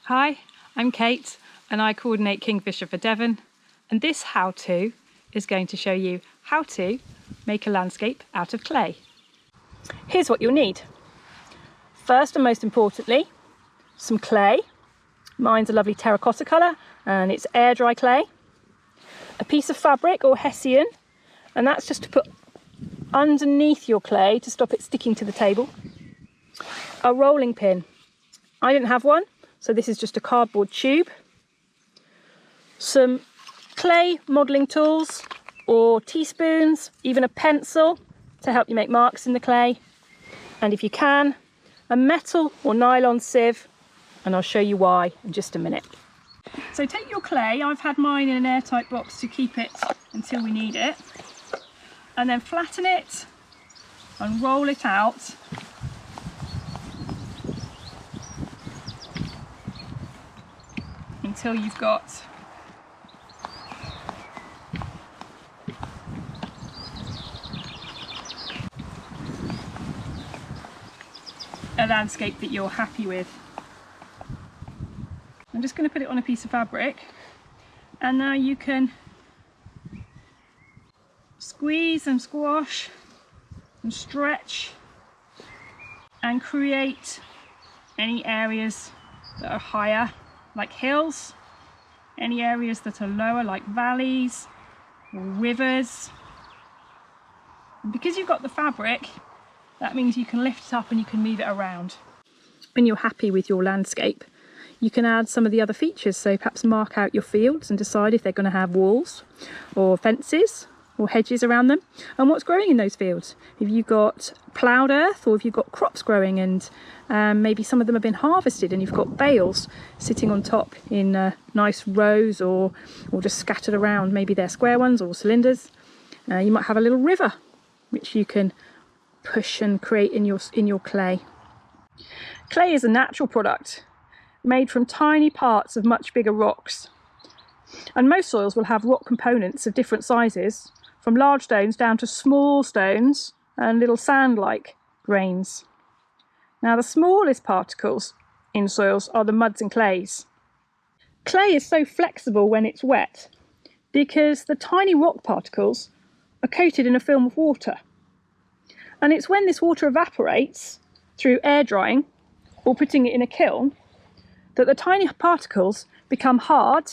Hi, I'm Kate and I coordinate Kingfisher for Devon, and this how-to is going to show you how to make a landscape out of clay. Here's what you'll need. First and most importantly, some clay. Mine's a lovely terracotta colour and it's air dry clay. A piece of fabric or hessian, and that's just to put underneath your clay to stop it sticking to the table. A rolling pin. I didn't have one, so this is just a cardboard tube. Some clay modelling tools or teaspoons, even a pencil to help you make marks in the clay. And if you can, a metal or nylon sieve, and I'll show you why in just a minute. So take your clay, I've had mine in an airtight box to keep it until we need it, and then flatten it and roll it out until you've got a landscape that you're happy with. I'm just going to put it on a piece of fabric, and now you can squeeze and squash and stretch and create any areas that are higher like hills, any areas that are lower like valleys or rivers. And because you've got the fabric, that means you can lift it up and you can move it around. When you're happy with your landscape, you can add some of the other features, so perhaps mark out your fields and decide if they're going to have walls or fences or hedges around them, and what's growing in those fields. If you've got ploughed earth, or if you've got crops growing and maybe some of them have been harvested and you've got bales sitting on top in nice rows or just scattered around, maybe they're square ones or cylinders. You might have a little river which you can push and create in your clay. Clay is a natural product made from tiny parts of much bigger rocks, and most soils will have rock components of different sizes, from large stones down to small stones and little sand-like grains. Now, the smallest particles in soils are the muds and clays. Clay is so flexible when it's wet because the tiny rock particles are coated in a film of water, and it's when this water evaporates through air drying or putting it in a kiln that the tiny particles become hard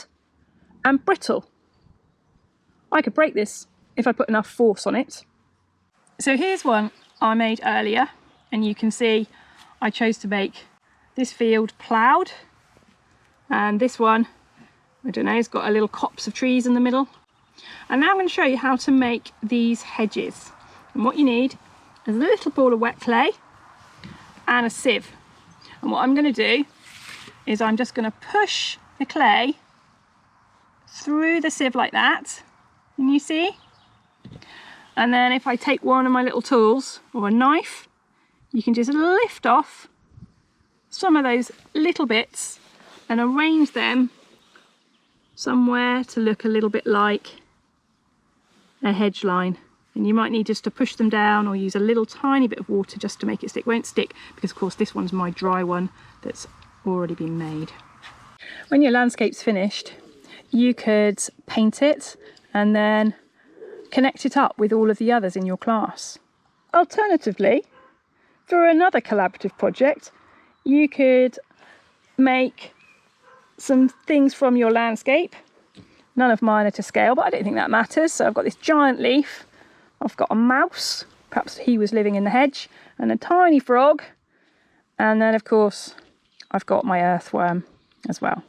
and brittle. I could break this if I put enough force on it. So here's one I made earlier, and you can see I chose to make this field ploughed, and this one, I don't know, it's got a little copse of trees in the middle. And now I'm going to show you how to make these hedges. And what you need is a little ball of wet clay and a sieve. And what I'm going to do is I'm just going to push the clay through the sieve like that, and you see? And then if I take one of my little tools or a knife, you can just lift off some of those little bits and arrange them somewhere to look a little bit like a hedge line. And you might need just to push them down or use a little tiny bit of water just to make it stick. It won't stick because, of course, this one's my dry one that's already been made. When your landscape's finished, you could paint it and then connect it up with all of the others in your class. Alternatively, for another collaborative project, you could make some things from your landscape. None of mine are to scale, but I don't think that matters. So I've got this giant leaf, I've got a mouse, perhaps he was living in the hedge, and a tiny frog, and then of course I've got my earthworm as well.